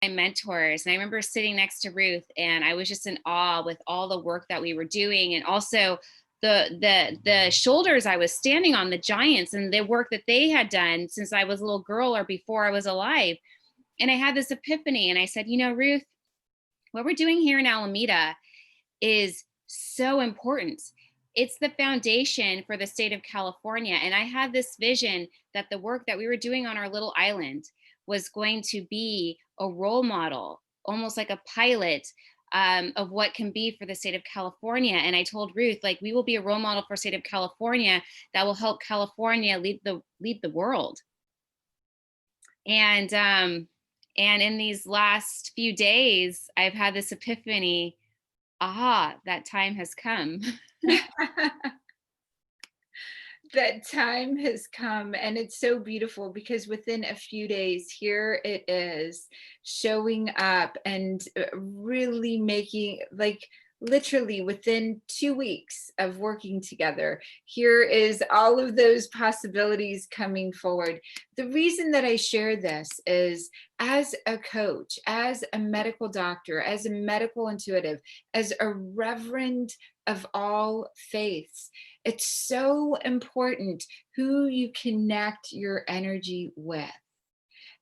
my mentors, and I remember sitting next to Ruth, and I was just in awe with all the work that we were doing, and also the shoulders I was standing on, the giants, and the work that they had done since I was a little girl or before I was alive. And I had this epiphany, and I said, Ruth, what we're doing here in Alameda is so important. It's the foundation for the state of California. And I had this vision that the work that we were doing on our little island was going to be a role model, almost like a pilot, of what can be for the state of California. And I told Ruth, like, we will be a role model for the state of California that will help California lead the world. And in these last few days, I've had this epiphany. Aha, that time has come. That time has come, and it's so beautiful because within a few days, here it is showing up and really making, like, literally within 2 weeks of working together, here is all of those possibilities coming forward. The reason that I share this is, as a coach, as a medical doctor, as a medical intuitive, as a reverend of all faiths, it's so important who you connect your energy with.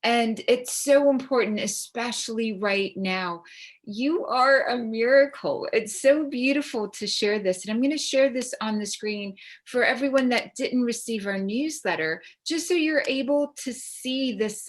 And it's so important, especially right now. You are a miracle. It's so beautiful to share this. And I'm going to share this on the screen for everyone that didn't receive our newsletter, just so you're able to see this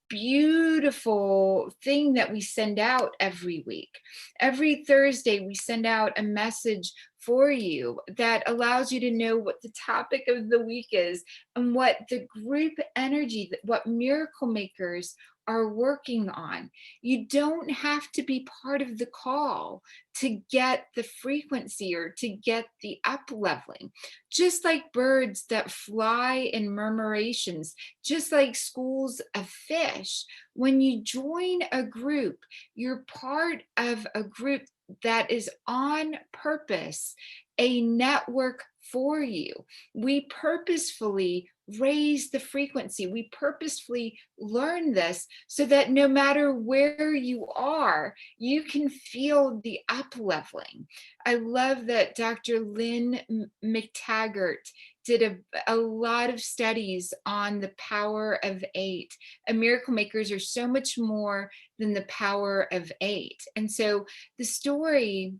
beautiful thing that we send out every week. Every Thursday, we send out a message for you that allows you to know what the topic of the week is and what the group energy, what miracle makers are working on. You don't have to be part of the call to get the frequency or to get the up leveling. Just like birds that fly in murmurations, just like schools of fish, when you join a group, you're part of a group that is on purpose, a network for you. We purposefully raise the frequency. We purposefully learn this so that no matter where you are, you can feel the up leveling. I love that Dr. Lynn McTaggart did a lot of studies on the power of 8. And miracle makers are so much more than the power of 8. And so this story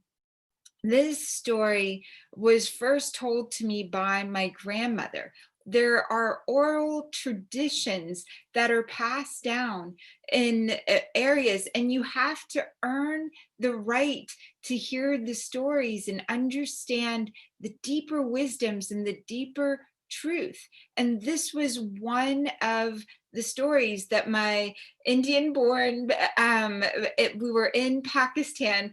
was first told to me by my grandmother. There are oral traditions that are passed down in areas, and you have to earn the right to hear the stories and understand the deeper wisdoms and the deeper truth. And this was one of the stories that my Indian born, we were in Pakistan.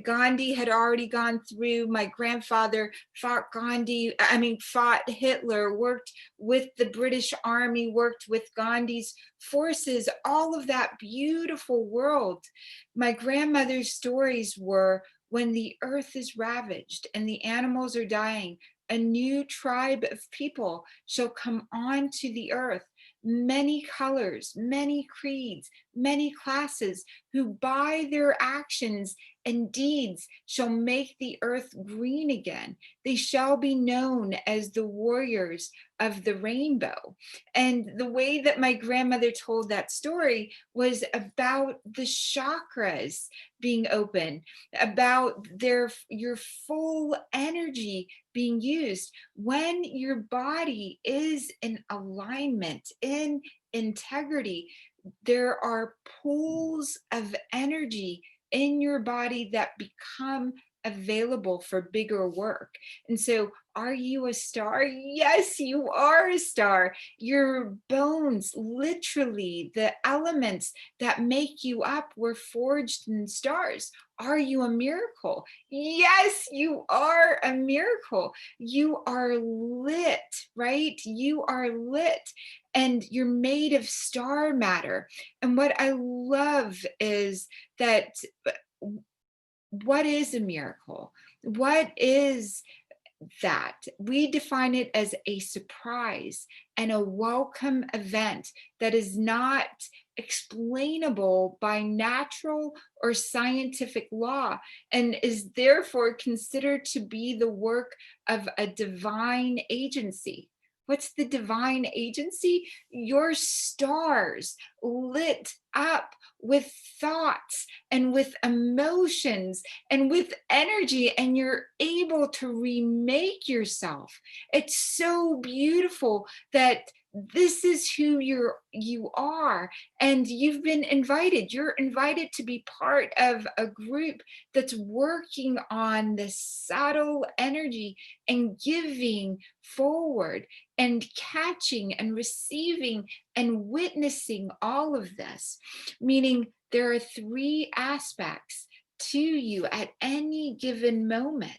Gandhi had already gone through. My grandfather fought fought Hitler, worked with the British Army, worked with Gandhi's forces, all of that beautiful world. My grandmother's stories were, when the earth is ravaged and the animals are dying, a new tribe of people shall come onto the earth, many colors, many creeds, many classes, who by their actions and deeds shall make the earth green again. They shall be known as the warriors of the rainbow. And the way that my grandmother told that story was about the chakras being open, about your full energy being used. When your body is in alignment, in integrity, there are pools of energy in your body that become available for bigger work. And so, are you a star? Yes, you are a star. Your bones, literally, the elements that make you up, were forged in stars. Are you a miracle? Yes, you are a miracle. You are lit, right? You are lit, and you're made of star matter. And what I love is that, what is a miracle? What is that? We define it as a surprise and a welcome event that is not explainable by natural or scientific law, and is therefore considered to be the work of a divine agency. What's the divine agency? Your stars lit up with thoughts and with emotions and with energy, and you're able to remake yourself. It's so beautiful that this is who you are, and you're invited to be part of a group that's working on this subtle energy and giving forward and catching and receiving and witnessing all of this, meaning there are three aspects to you at any given moment.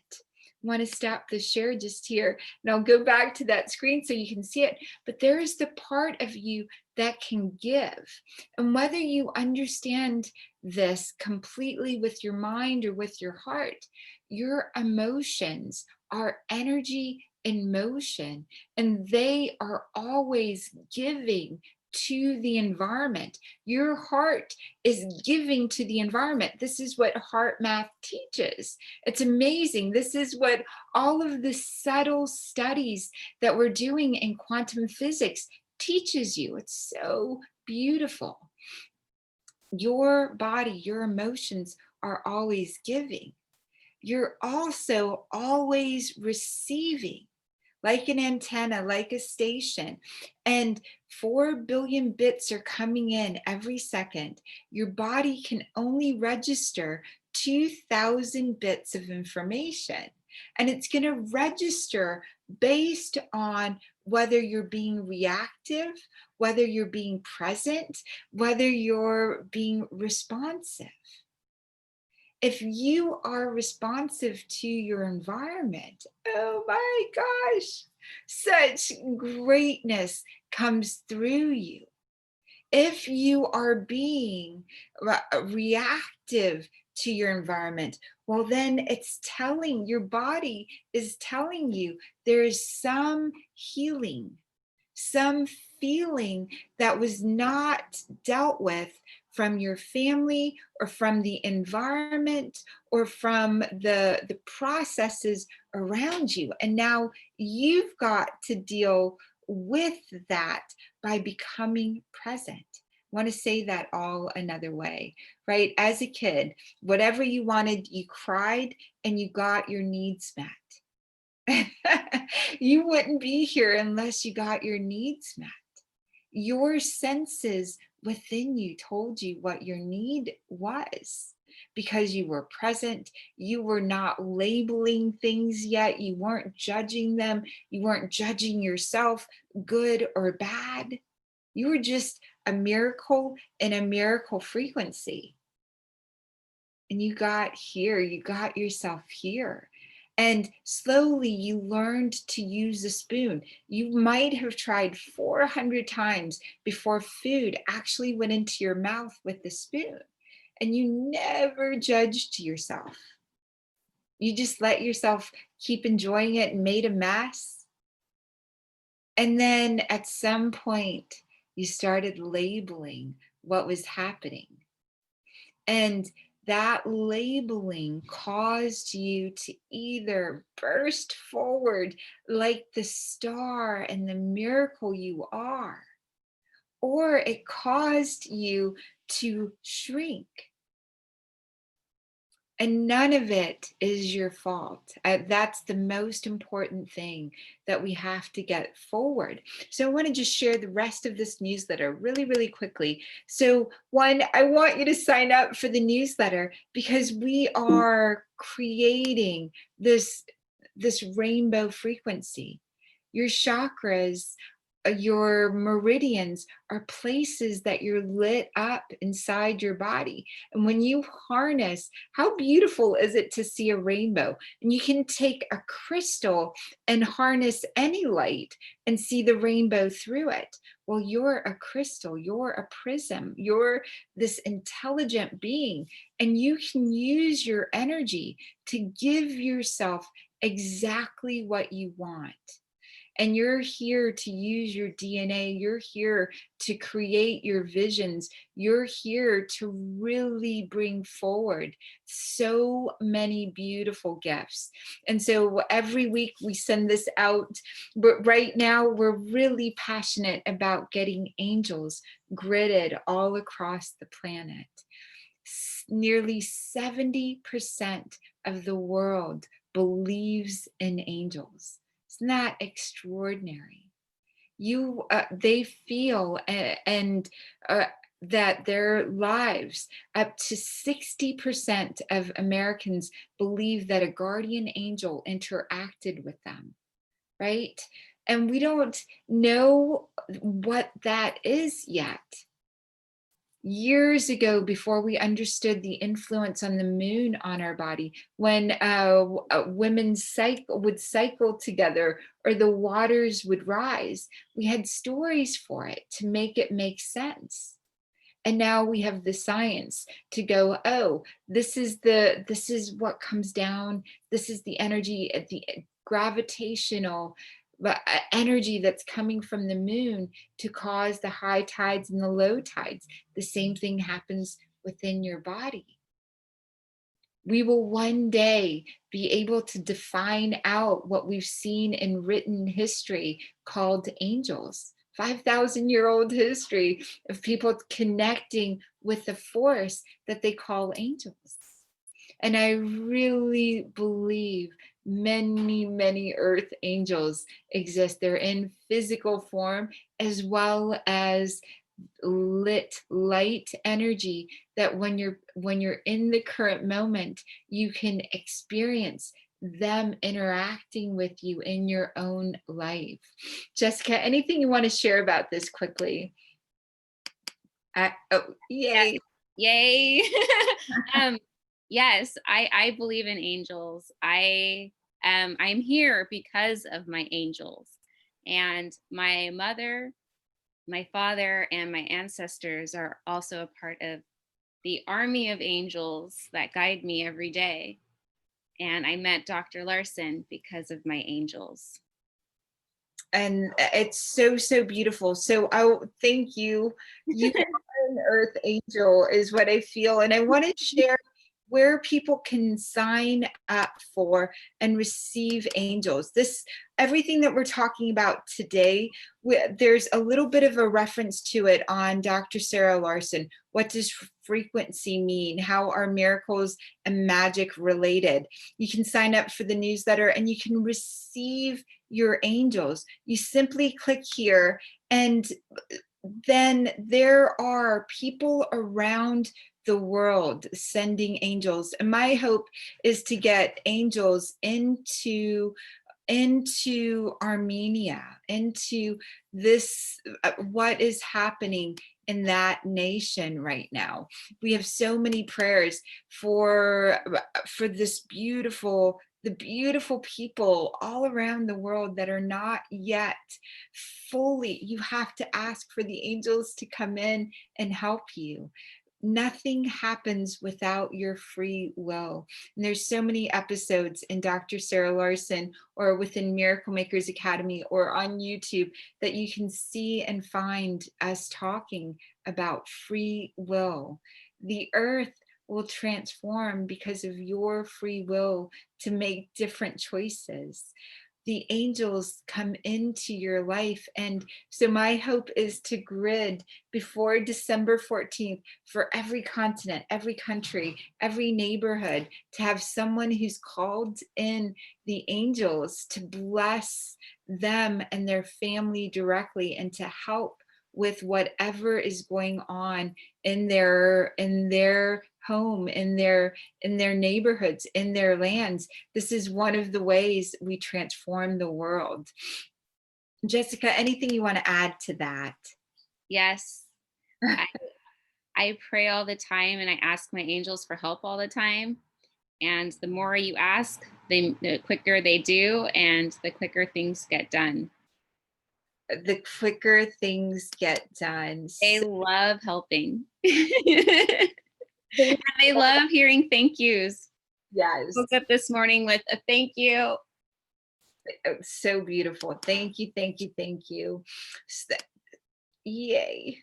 Want to stop the share just here, and I'll go back to that screen so you can see it. But there is the part of you that can give. And whether you understand this completely with your mind or with your heart, your emotions are energy in motion, and they are always giving to the environment. Your heart is giving to the environment. This is what heart math teaches. It's amazing. This is what all of the subtle studies that we're doing in quantum physics teaches you. It's so beautiful. Your body, your emotions are always giving. You're also always receiving, like an antenna, like a station. And 4 billion bits are coming in every second. Your body can only register 2,000 bits of information. And it's going to register based on whether you're being reactive, whether you're being present, whether you're being responsive. If you are responsive to your environment, oh my gosh, such greatness comes through you. If you are being reactive to your environment, well, then your body is telling you there is some healing, some feeling that was not dealt with from your family or from the environment or from the processes around you. And now you've got to deal with that by becoming present. I want to say that all another way, right? As a kid, whatever you wanted, you cried and you got your needs met. You wouldn't be here unless you got your needs met. Your senses within you told you what your need was because you were present. You were not labeling things yet. You weren't judging them. You weren't judging yourself, good or bad. You were just a miracle in a miracle frequency. And you got here, you got yourself here. And slowly you learned to use a spoon. You might have tried 400 times before food actually went into your mouth with the spoon. And you never judged yourself. You just let yourself keep enjoying it and made a mess. And then at some point, you started labeling what was happening. And that labeling caused you to either burst forward like the star and the miracle you are, or it caused you to shrink. And none of it is your fault. That's the most important thing that we have to get forward. So I want to just share the rest of this newsletter really, really quickly. So one, I want you to sign up for the newsletter because we are creating this rainbow frequency. Your chakras, your meridians are places that you're lit up inside your body. And when you harness, how beautiful is it to see a rainbow? And you can take a crystal and harness any light and see the rainbow through it. Well, you're a crystal, you're a prism, you're this intelligent being, and you can use your energy to give yourself exactly what you want. and you're here to use your DNA. You're here to create your visions. You're here to really bring forward so many beautiful gifts. And so every week we send this out, but right now we're really passionate about getting angels gridded all across the planet. Nearly 70% of the world believes in angels. Isn't that extraordinary? They feel and that their lives, up to 60% of Americans believe that a guardian angel interacted with them, right? And we don't know what that is yet. Years ago, before we understood the influence on the moon on our body, when women would cycle together or the waters would rise, we had stories for it to make it make sense. And now we have the science to go, oh, this is what comes down. This is the energy, the gravitational energy that's coming from the moon to cause the high tides and the low tides. The same thing happens within your body. We will one day be able to define out what we've seen in written history called angels. 5,000-year-old history of people connecting with the force that they call angels. And I really believe many, many earth angels exist. They're in physical form as well as lit light energy, that when you're in the current moment, you can experience them interacting with you in your own life. Jessica, anything you want to share about this quickly? Oh, yay. Yay. Yes, I believe in angels. I'm here because of my angels. And my mother, my father, and my ancestors are also a part of the army of angels that guide me every day. And I met Dr. Larsen because of my angels. And it's so beautiful. So thank you. You are an earth angel is what I feel. And I want to share where people can sign up for and receive angels. Everything that we're talking about today, there's a little bit of a reference to it on Dr. Sarah Larsen. What does frequency mean? How are miracles and magic related? You can sign up for the newsletter and you can receive your angels. You simply click here, and then there are people around the world sending angels. And my hope is to get angels into Armenia, into this, what is happening in that nation right now. We have so many prayers for this the beautiful people all around the world that are not yet fully. You have to ask for the angels to come in and help you. Nothing happens without your free will. And there's so many episodes in Dr. Sarah Larsen or within Miracle Makers Academy or on YouTube that you can see and find us talking about free will. The earth will transform because of your free will to make different choices. The angels come into your life. And so my hope is to grid before December 14th for every continent, every country, every neighborhood, to have someone who's called in the angels to bless them and their family directly and to help with whatever is going on in their home, in their neighborhoods, in their lands. This is one of the ways we transform the world. Jessica, anything you want to add to that? Yes. I pray all the time and I ask my angels for help all the time. And the more you ask, the quicker they do and the quicker things get done. The quicker things get done. They love helping. And they love hearing thank yous. Yes. Woke up this morning with a thank you. So beautiful. Thank you, thank you, thank you. S- Yay.